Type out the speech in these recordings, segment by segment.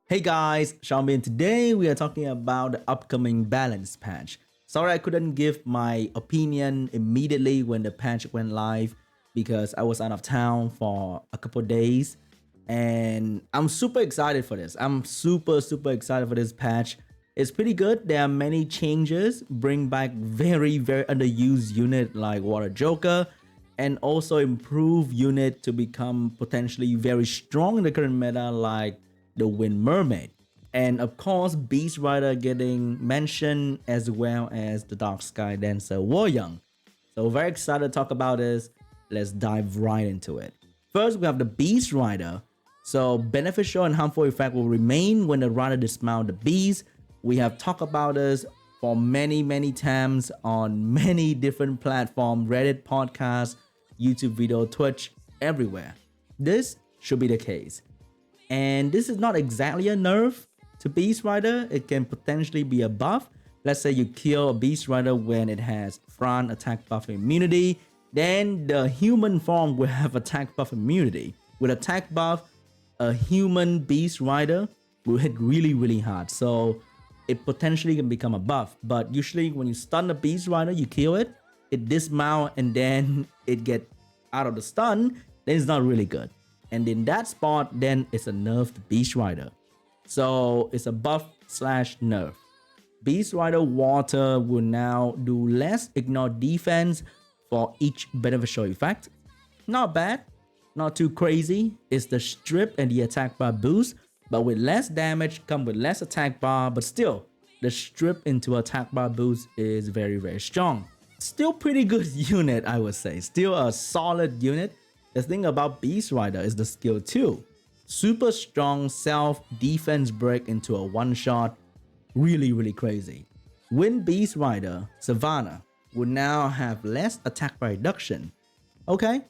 Hey guys, SeanB, and today we are talking about the upcoming balance patch. Sorry I couldn't give my opinion immediately when the patch went live because I was out of town for a couple days, and I'm super excited for this. I'm super excited for this patch. It's pretty good. There are many changes, bring back very underused unit like Water Joker, and also improve unit to become potentially very strong in the current meta like the Wind Mermaid. And of course, Beast Rider getting mentioned as well as the Dark Sky Dancer Wolyung. So very excited to talk about this. Let's dive right into it. First, we have the Beast Rider. So beneficial and harmful effect will remain when the rider dismount the beast. We have talked about this for many times on many different platforms, Reddit, podcasts, YouTube video, Twitch, everywhere. This should be the case. And this is not exactly a nerf to Beast Rider. It can potentially be a buff. Let's say you kill a Beast Rider when it has Fran attack buff immunity, then the human form will have attack buff immunity. With attack buff, a human Beast Rider will hit really hard. So it potentially can become a buff. But usually when you stun a Beast Rider, you kill it, it dismount, and then it get out of the stun, then it's not really good. And in that spot, then it's a nerfed Beast Rider. So it's a buff slash nerf. Beast Rider Water will now do less ignore defense for each beneficial effect. Not bad, not too crazy. It's the strip and the attack bar boost, but with less damage come with less attack bar, but still the strip into attack bar boost is very strong. Still pretty good unit, I would say. Still a solid unit. The thing about Beast Rider is the skill 2. Super strong self-defense break into a one-shot. Really crazy. When Beast Rider, Savannah will now have less attack by reduction. Okay.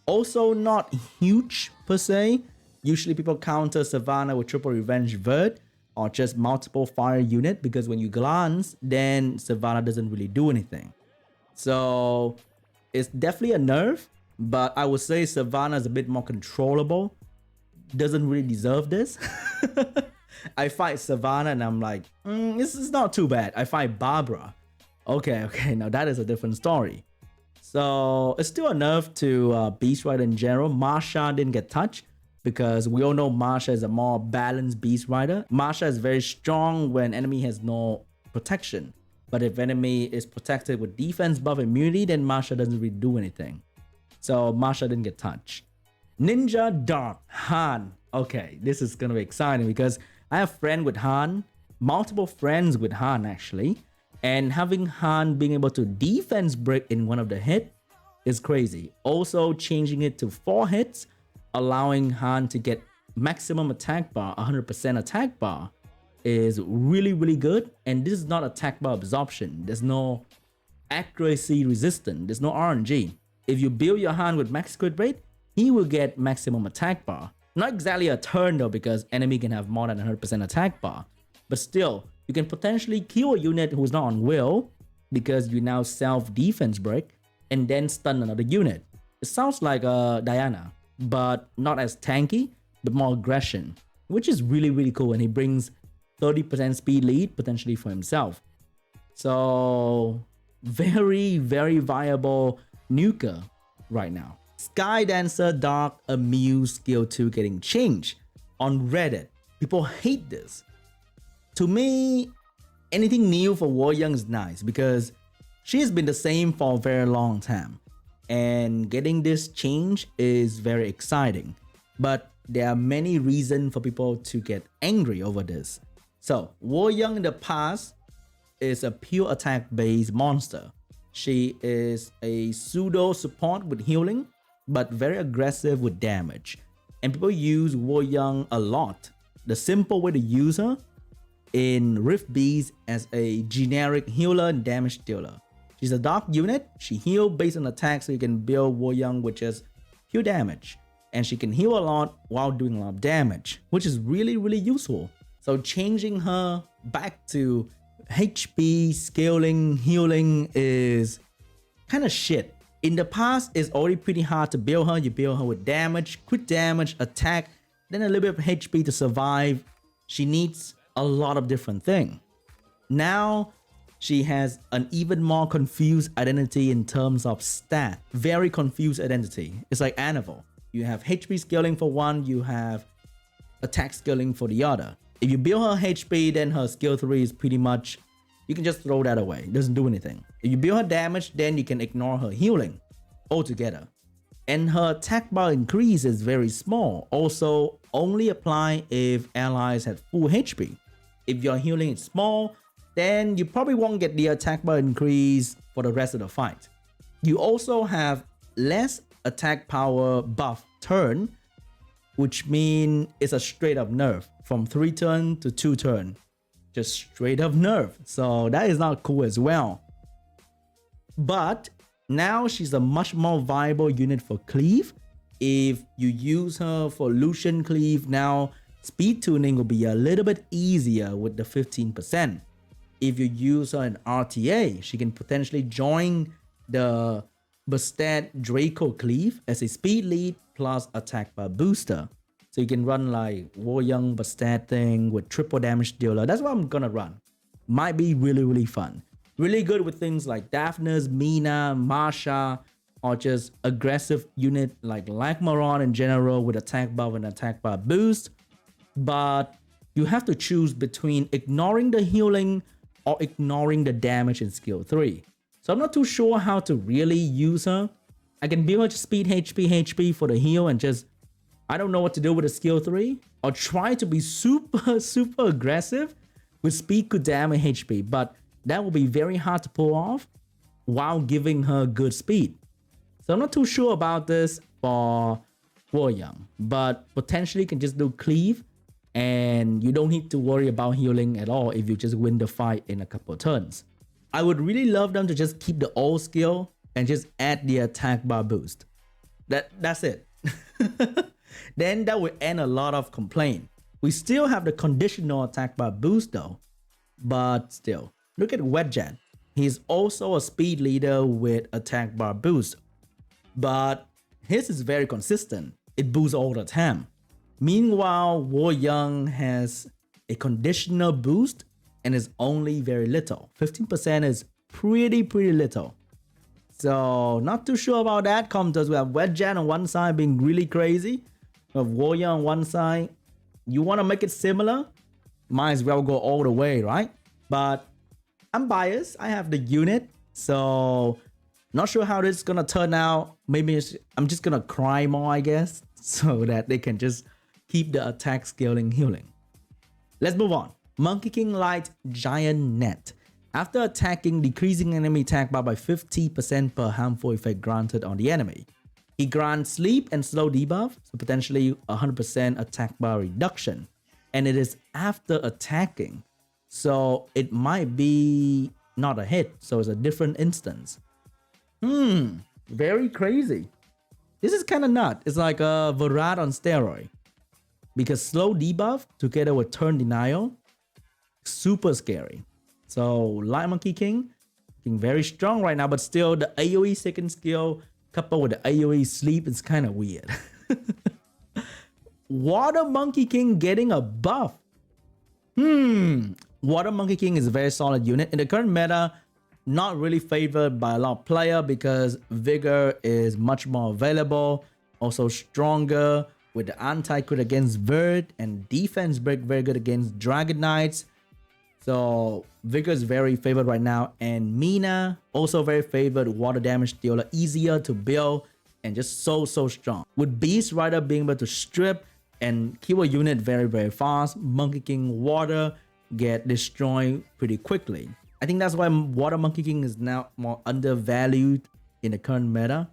Also not huge per se. Usually people counter Savannah with triple revenge vert or just multiple fire unit because when you glance, then Savannah doesn't really do anything. So it's definitely a nerf. But I would say Savannah is a bit more controllable. Doesn't really deserve this. I fight Savannah and I'm like, this is not too bad. I fight Barbara. Okay, now that is a different story. So it's still a nerf to Beast Rider in general. Marsha didn't get touched because we all know Marsha is a more balanced Beast Rider. Marsha is very strong when enemy has no protection. But if enemy is protected with defense buff immunity, then Marsha doesn't really do anything. So Marsha didn't get touched. Ninja Dark Han. Okay, this is gonna be exciting because I have a friend with Han, multiple friends with Han actually, and having Han being able to defense break in one of the hit is crazy. Also changing it to 4 hits, allowing Han to get maximum attack bar, 100% attack bar is really good. And this is not attack bar absorption. There's no accuracy resistance. There's no RNG. If you build your Han with max crit rate, he will get maximum attack bar. Not exactly a turn though, because enemy can have more than 100% attack bar. But still, you can potentially kill a unit who's not on will because you now self-defense break and then stun another unit. It sounds like Diana, but not as tanky, but more aggression, which is really cool. And he brings 30% speed lead potentially for himself. So very viable nuker right now. Sky Dancer Dark Amuse skill 2 getting changed on Reddit. People hate this. To me, anything new for Wolyung is nice because she has been the same for a very long time. And getting this change is very exciting. But there are many reasons for people to get angry over this. So Wolyung in the past is a pure attack based monster. She is a pseudo support with healing, but very aggressive with damage. And people use Wolyung a lot. The simple way to use her in Rift Beast as a generic healer and damage dealer. She's a dark unit. She heals based on attack, so you can build Wolyung with just pure damage. And she can heal a lot while doing a lot of damage, which is really useful. So changing her back to HP, scaling, healing is kind of shit. In the past, it's already pretty hard to build her. You build her with damage, crit damage, attack, then a little bit of HP to survive. she needs a lot of different things. Now she has an even more confused identity in terms of stat. Very confused identity. It's like Annabelle. You have HP scaling for one, you have attack scaling for the other. If you build her HP, then her skill 3 is pretty much, you can just throw that away. It doesn't do anything. If you build her damage, then you can ignore her healing altogether. And her attack bar increase is very small. Also, only apply if allies have full HP. If your healing is small, then you probably won't get the attack bar increase for the rest of the fight. You also have less attack power buff turn, which means it's a straight up nerf from 3 turn to 2 turn. Just straight up nerf. So that is not cool as well. But now she's a much more viable unit for cleave. If you use her for Lucian cleave, now speed tuning will be a little bit easier with the 15%. If you use her in RTA, she can potentially join the Bastard Draco cleave as a speed lead plus attack bar booster. So you can run like Wolyung Bastard thing with triple damage dealer. That's what I'm gonna run. Might be really fun. Really good with things like Daphnis, Mina, Marsha, or just aggressive unit like Lagmaron in general with attack buff and attack bar boost. But you have to choose between ignoring the healing or ignoring the damage in skill 3. So I'm not too sure how to really use her. I can build her to speed HP for the heal and just, I don't know what to do with the skill 3. Or try to be super aggressive with speed could damage HP. But that will be very hard to pull off while giving her good speed. So I'm not too sure about this for Wolyung. But potentially can just do cleave. And you don't need to worry about healing at all if you just win the fight in a couple of turns. I would really love them to just keep the old skill and just add the attack bar boost. That's it. Then that would end a lot of complaint. We still have the conditional attack bar boost though. But still, look at Wedjet. He's also a speed leader with attack bar boost. But his is very consistent. It boosts all the time. Meanwhile, Wolyung has a conditional boost and is only very little. 15% is pretty little. So not too sure about that. Com2us, we have Wedjet on one side being really crazy. We have Wolyung on one side. You want to make it similar? Might as well go all the way, right? But I'm biased. I have the unit. So not sure how this is going to turn out. Maybe I'm just going to cry more, I guess. So that they can just keep the attack scaling healing. Let's move on. Monkey King Light Giant Net. After attacking, decreasing enemy attack bar by 50% per harmful effect granted on the enemy. He grants sleep and slow debuff, so potentially 100% attack bar reduction. And it is after attacking, so it might be not a hit, so it's a different instance. Very crazy. This is kind of nut. It's like a Varad on steroid. Because slow debuff together with turn denial, super scary. So Light Monkey King, very strong right now, but still the AoE second skill coupled with the AoE sleep is kind of weird. Water Monkey King getting a buff. Water Monkey King is a very solid unit. In the current meta, not really favored by a lot of players because Vigor is much more available, also stronger, with the anti-crit against Verd and defense break very good against Dragon Knights. So Vigor is very favored right now, and Mina also very favored, water damage dealer, easier to build and just so strong. With Beast Rider being able to strip and kill a unit very fast, Monkey King Water get destroyed pretty quickly. I think that's why Water Monkey King is now more undervalued in the current meta.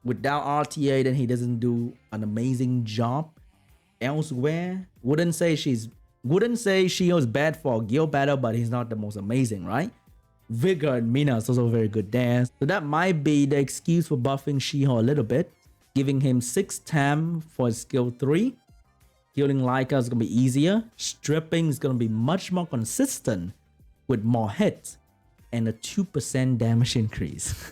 Without RTA, then he doesn't do an amazing job elsewhere. Wouldn't say she was bad for a guild battle, but he's not the most amazing, right? Vigor and Mina is also very good there. So that might be the excuse for buffing Shiho a little bit, giving him 6 TAM for his skill 3. Healing Leica is going to be easier. Stripping is going to be much more consistent with more hits and a 2% damage increase.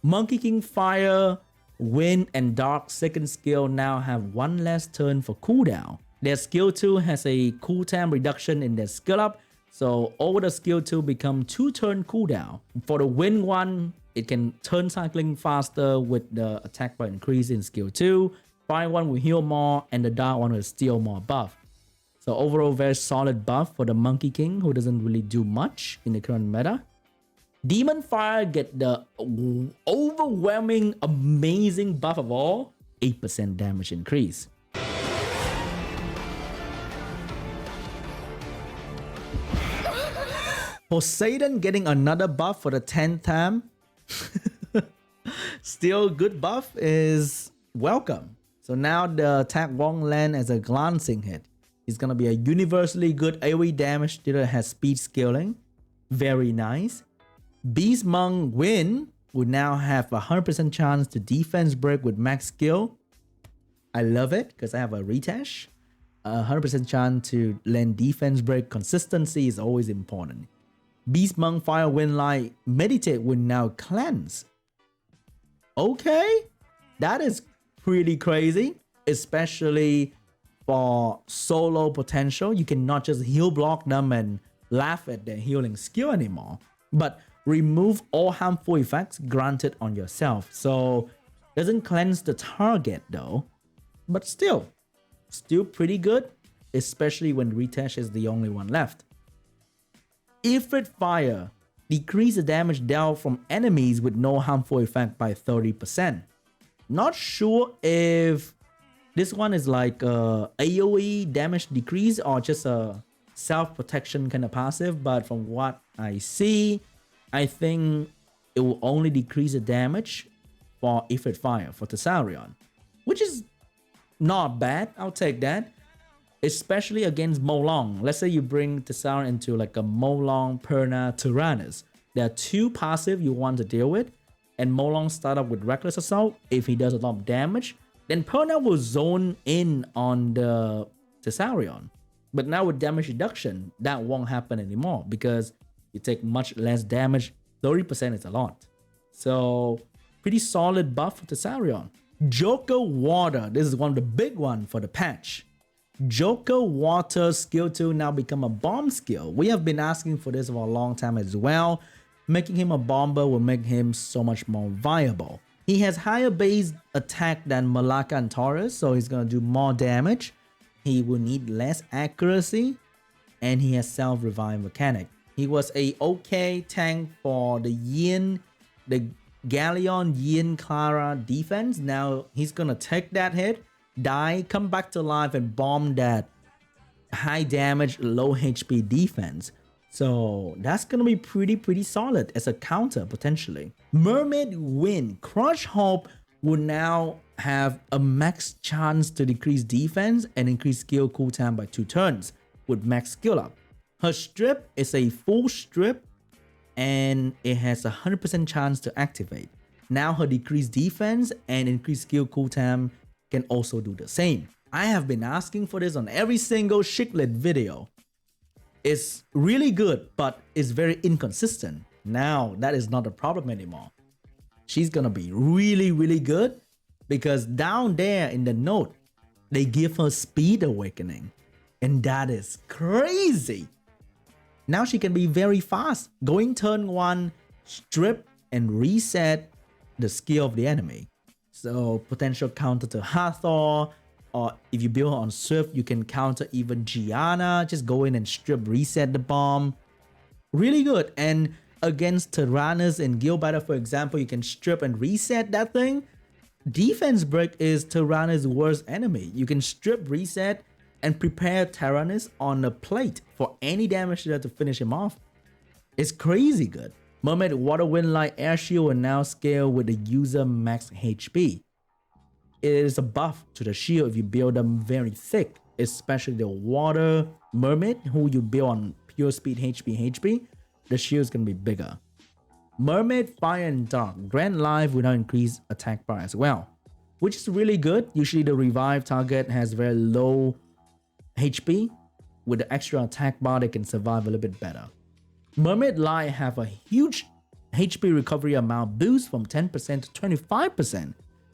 Monkey King Fire, Wind, and Dark second skill now have 1 less turn for cooldown. Their skill 2 has a cooldown reduction in their skill up, so over the skill 2 become 2 turn cooldown. For the wind one, it can turn cycling faster with the attack bar increase in skill 2. Fire one will heal more, and the dark one will steal more buff. So overall, very solid buff for the Monkey King, who doesn't really do much in the current meta. Demon Fire get the overwhelming, amazing buff of all, 8% damage increase. Poseidon getting another buff for the 10th time. Still good buff is welcome. So now the attack won't land as a glancing hit. It's gonna be a universally good AoE damage dealer, has speed scaling. Very nice. Beastmon Win would now have a 100% chance to defense break with max skill. I love it because I have a retash. 100% chance to land defense break. Consistency is always important. Beastmon Fire Wind Light Meditate will now cleanse. Okay, that is pretty crazy, especially for solo potential. You cannot just heal block them and laugh at their healing skill anymore, but remove all harmful effects granted on yourself. So doesn't cleanse the target though, but still pretty good, especially when Retash is the only one left. Ifrit Fire decrease the damage dealt from enemies with no harmful effect by 30%. Not sure if this one is like AoE damage decrease or just a self-protection kind of passive, but from what I see, I think it will only decrease the damage for Ifrit Fire for Tessarion, which is not bad. I'll take that, especially against Molong. Let's say you bring Tessarion into like a Molong, Perna, Tyrannus. There are two passive you want to deal with, and Molong start up with Reckless Assault. If he does a lot of damage, then Perna will zone in on the Tessarion. But now with damage reduction, that won't happen anymore because you take much less damage. 30% is a lot. So pretty solid buff for Tessarion. Joker Water. This is one of the big ones for the patch. Joker Water skill 2 now become a bomb skill. We have been asking for this for a long time as well. Making him a bomber will make him so much more viable. He has higher base attack than Malaka and Taurus, so he's gonna do more damage. He will need less accuracy, and he has self-revive mechanic. He was a okay tank for the Yin, the Galleon Yin Clara defense. Now he's gonna take that hit, die, come back to life, and bomb that high damage, low HP defense. So that's gonna be pretty solid as a counter potentially. Mermaid Wind Crush Hope will now have a max chance to decrease defense and increase skill cooldown by 2 turns with max skill up. Her strip is a full strip and it has a 100% chance to activate. Now her decreased defense and increased skill cooldown can also do the same. I have been asking for this on every single Cichlid video. It's really good, but it's very inconsistent. Now that is not a problem anymore. She's gonna be really good because down there in the note, they give her speed awakening, and that is crazy. Now she can be very fast, going turn 1, strip and reset the skill of the enemy. So potential counter to Hathor, or if you build on Swift, you can counter even Gianna. Just go in and strip, reset the bomb. Really good. And against Tyrannus and Guild Battle, for example, you can strip and reset that thing. Defense break is Tyrannus' worst enemy. You can strip, reset, and prepare Tyrannus on a plate for any damage there to finish him off. It's crazy good. Mermaid Water Wind Light Air Shield will now scale with the user max HP. It is a buff to the shield if you build them very thick, especially the Water Mermaid who you build on pure speed HP. The shield is going to be bigger. Mermaid Fire and Dark grant life will now increase attack bar as well, which is really good. Usually the revive target has very low HP. With the extra attack bar, they can survive a little bit better. Mermaid Light have a huge HP recovery amount boost from 10% to 25%.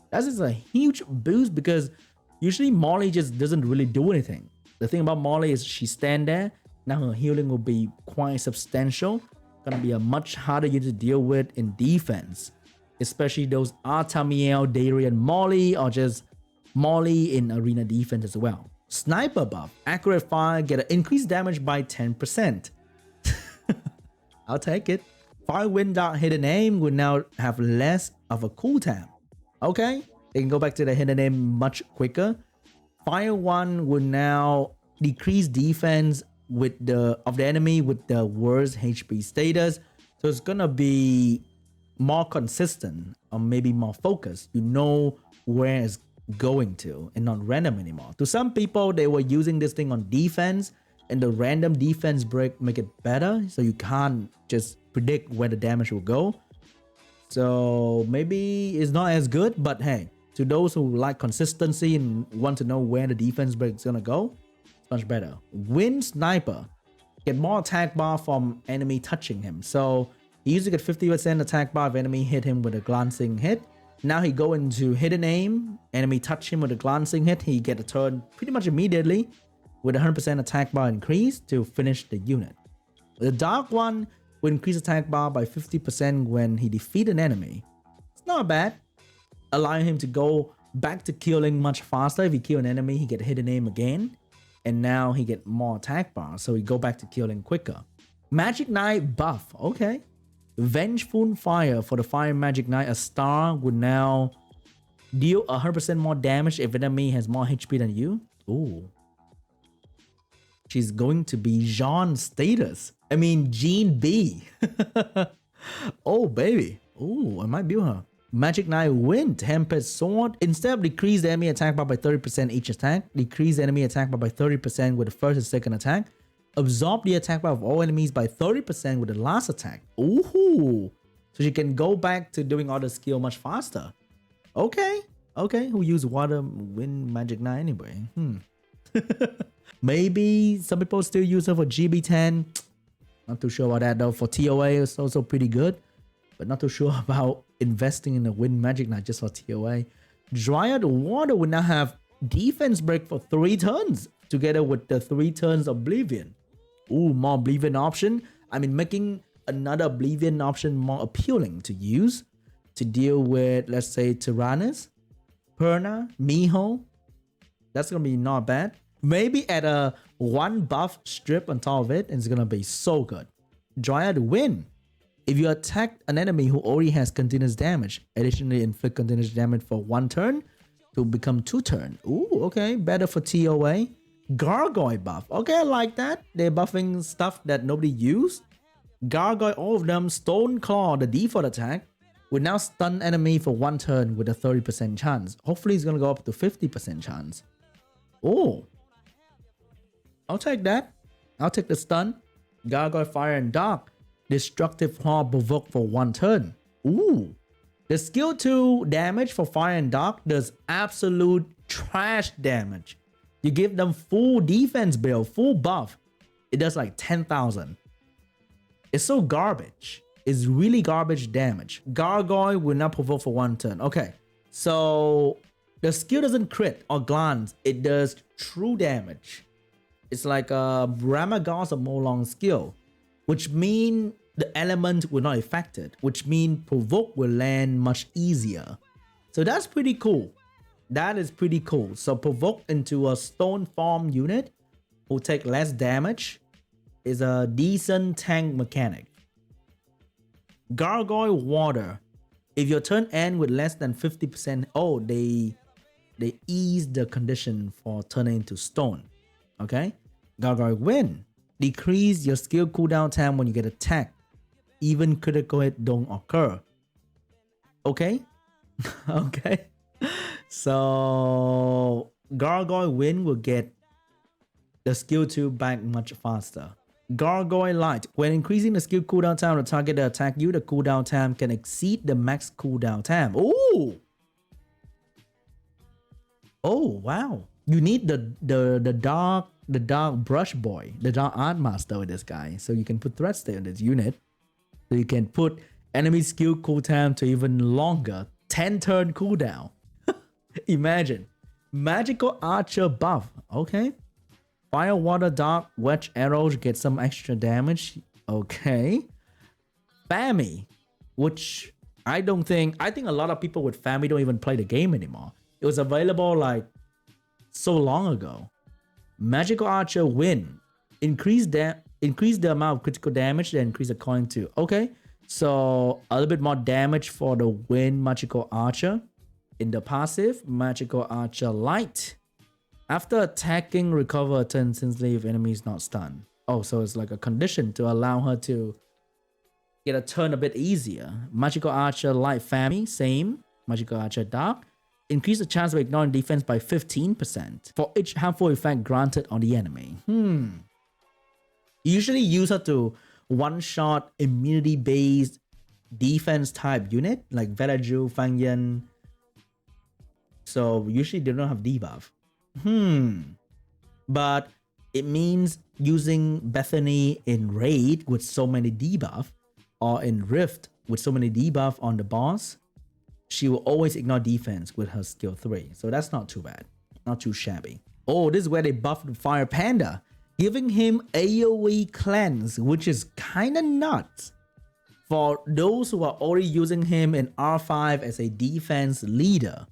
That is a huge boost because usually Molly just doesn't really do anything. The thing about Molly is she stand there. Now her healing will be quite substantial. Gonna be a much harder unit to deal with in defense. Especially those Artamiel, Darian, Molly, or just Molly in arena defense as well. Sniper buff. Accurate fire, get an increased damage by 10%. I'll take it. Fire Wind Dart hidden aim will now have less of a cooldown. Okay, they can go back to the hidden aim much quicker. Fire 1 will now decrease defense with the enemy with the worst HP status. So it's gonna be more consistent or maybe more focused. You know where it's going to and not random anymore. To some people, they were using this thing on defense and the random defense break make it better. So you can't just predict where the damage will go. So maybe it's not as good, but hey, to those who like consistency and want to know where the defense break is gonna go, it's much better. Wind Sniper, get more attack bar from enemy touching him. So he used to get 50% attack bar if enemy hit him with a glancing hit. Now he go into hidden aim, enemy touch him with a glancing hit, he get a turn pretty much immediately with 100% attack bar increase to finish the unit. The Dark One will increase attack bar by 50% when he defeat an enemy. It's not bad, allowing him to go back to killing much faster. If he kill an enemy, he get hidden aim again, and now he get more attack bar, so he go back to killing quicker. Magic Knight buff, okay. Vengeful Fire for the Fire Magic Knight, a star would now deal 100% more damage if enemy has more HP than you. Ooh. She's going to be Jean status. I mean, Jean B. Oh, baby. Ooh, I might build her. Magic Knight Wind, Tempest Sword. Instead of decrease the enemy attack bar by 30% each attack, decrease the enemy attack bar by 30% with the first and second attack. Absorb the attack bar of all enemies by 30% with the last attack. Ooh. So she can go back to doing all the skill much faster. Okay. Okay. Who use water, wind, magic knight anyway? Maybe some people still use her for GB10. Not too sure about that though. For TOA, it's also pretty good. But not too sure about investing in the wind magic knight just for TOA. Dryad Water will now have defense break for 3 turns. Together with the 3 turns Oblivion. Ooh, more Oblivion option. I mean, making another Oblivion option more appealing to use to deal with, let's say, Tyrannus, Perna, Miho. That's gonna be not bad. Maybe add a 1 buff strip on top of it, and it's gonna be so good. Dryad Wind. If you attack an enemy who already has continuous damage, additionally inflict continuous damage for 1 turn to become 2 turn. Ooh, okay, better for TOA. Gargoyle buff. Okay, I like that. They're buffing stuff that nobody used. Gargoyle, all of them. Stone Claw, the default attack, will now stun enemy for 1 turn with a 30% chance. Hopefully it's gonna go up to 50% chance. Oh, I'll take that. I'll take the stun. Gargoyle Fire and Dark. Destructive Claw provoke for 1 turn. Ooh. The skill 2 damage for Fire and Dark does absolute trash damage. You give them full defense build, full buff. It does like 10,000. It's so garbage. It's really garbage damage. Gargoyle will not provoke for 1 turn. Okay, so the skill doesn't crit or glance. It does true damage. It's like a Ramagos or Molong skill, which mean the element will not affected, which mean provoke will land much easier. So that's pretty cool. That is pretty cool. So provoke into a stone form unit who take less damage is a decent tank mechanic. Gargoyle Water. If your turn end with less than 50%, oh, they ease the condition for turning into stone. Okay. Gargoyle Wind. Decrease your skill cooldown time when you get attacked. Even critical hit don't occur. Okay. Okay. So Gargoyle Wind will get the skill 2 back much faster. Gargoyle Light. When increasing the skill cooldown time to target that attack you, the cooldown time can exceed the max cooldown time. Oh! Oh, wow. You need the dark brush boy, the dark art master with this guy. So you can put threat stay on this unit. So you can put enemy skill cooldown to even longer. 10 turn cooldown. Imagine. Magical Archer buff. Okay. Fire, water, dark, wedge arrows get some extra damage. Okay. Fami, which I think a lot of people with Fami don't even play the game anymore. It was available like so long ago. Magical Archer win. Increase the amount of critical damage, then increase the coin too. Okay. So a little bit more damage for the win Magical Archer. In the passive, Magical Archer Light. After attacking, recover a turn instantly if enemy is not stunned. Oh, so it's like a condition to allow her to get a turn a bit easier. Magical Archer Light Fami, same. Magical Archer Dark. Increase the chance of ignoring defense by 15% for each harmful effect granted on the enemy. Usually use her to one-shot immunity-based defense type unit like Velaju, Fangyan. So usually they don't have debuff. But it means using Bethany in Raid with so many debuff or in Rift with so many debuff on the boss, she will always ignore defense with her skill 3. So that's not too bad. Not too shabby. Oh, this is where they buffed Fire Panda, giving him AoE cleanse, which is kind of nuts. For those who are already using him in R5 as a defense leader.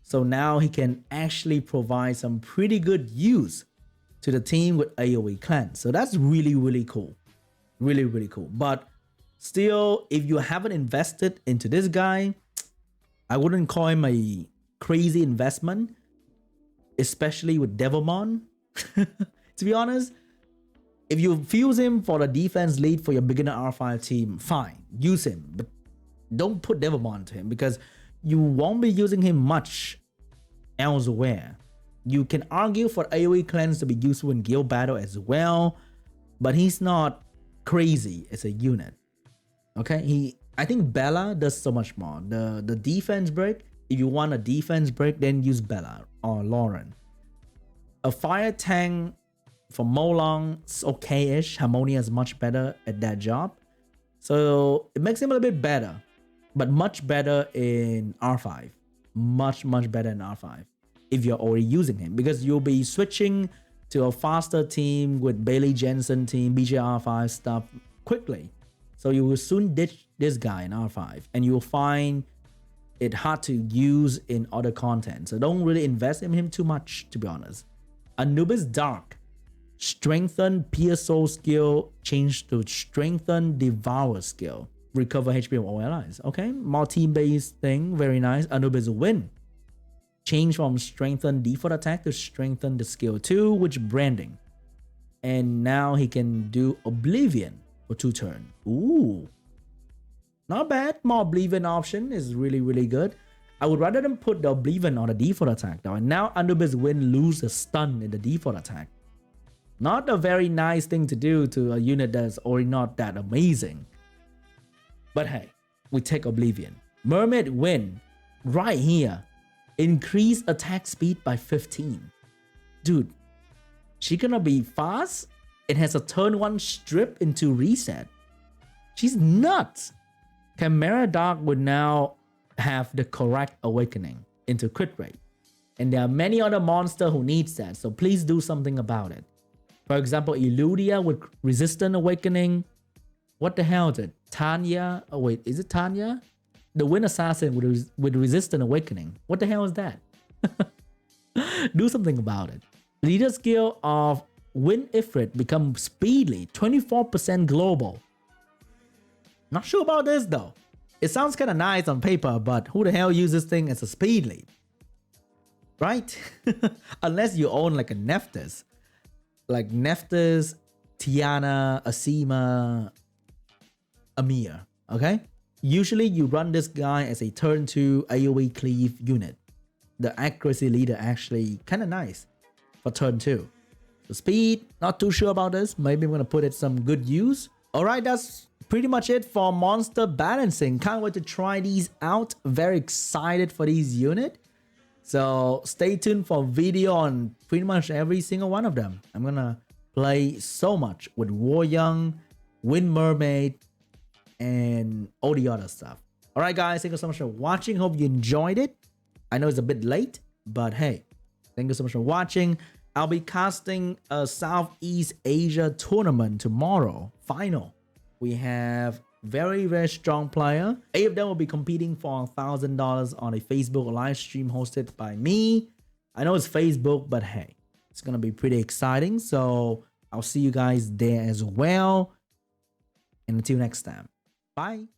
So now he can actually provide some pretty good use to the team with AoE cleanse. So that's really, really cool. Really, really cool. But still, if you haven't invested into this guy, I wouldn't call him a crazy investment, especially with Devilmon. To be honest, if you fuse him for the defense lead for your beginner R5 team, fine, use him. But don't put Devilmon to him because you won't be using him much elsewhere. You can argue for AoE cleanse to be useful in guild battle as well, but he's not crazy as a unit. Okay, I think Bella does so much more. The defense break, if you want a defense break, then use Bella or Lauren. A fire tank for Molong is okay-ish. Harmonia is much better at that job. So it makes him a little bit better, but much better in R5. Much better in R5 if you're already using him, because you'll be switching to a faster team with Bailey Jensen team, BJR5 stuff quickly. So you will soon ditch this guy in R5 and you'll find it hard to use in other content. So don't really invest in him too much, to be honest. Anubis Dark. Strengthen Pierce Soul skill, change to Strengthen Devour skill. Recover HP of all allies. Okay, more team-based thing, very nice. Anubis win. Change from Strengthen default attack to Strengthen the skill 2, which branding. And now he can do Oblivion for 2 turns. Ooh. Not bad. More Oblivion option is really, really good. I would rather than put the Oblivion on the default attack though. And now Anubis win lose the stun in the default attack. Not a very nice thing to do to a unit that's already not that amazing. But hey, we take Oblivion. Mermaid win right here. Increase attack speed by 15. Dude, she gonna be fast. It has a turn 1 strip into reset. She's nuts. Chimera Dark would now have the correct awakening into crit rate. And there are many other monsters who needs that. So please do something about it. For example, Eludia with resistant awakening. What the hell is it? Tanya? Oh wait, is it Tanya? The Wind Assassin with resistant awakening. What the hell is that? Do something about it. Leader skill of Wind Ifrit becomes speedily 24% global. Not sure about this though. It sounds kind of nice on paper, but who the hell uses this thing as a speed lead? Right? Unless you own like a Nephthys. Like Nephthys, Tiana, Asima, Amir. Okay? Usually you run this guy as a turn 2 AoE cleave unit. The accuracy leader actually kind of nice for turn 2. So speed, not too sure about this. Maybe I'm going to put it some good use. Alright, that's pretty much it for monster balancing. Can't wait to try these out. Very excited for these units. So stay tuned for video on pretty much every single one of them. I'm going to play so much with Wolyung, Wind Mermaid, and all the other stuff. Alright guys, thank you so much for watching. Hope you enjoyed it. I know it's a bit late, but hey, thank you so much for watching. I'll be casting a Southeast Asia tournament tomorrow. Final. We have very strong player. 8 of them will be competing for $1,000 on a Facebook live stream hosted by me. I know it's Facebook, but hey, it's gonna be pretty exciting. So I'll see you guys there as well. And until next time, bye.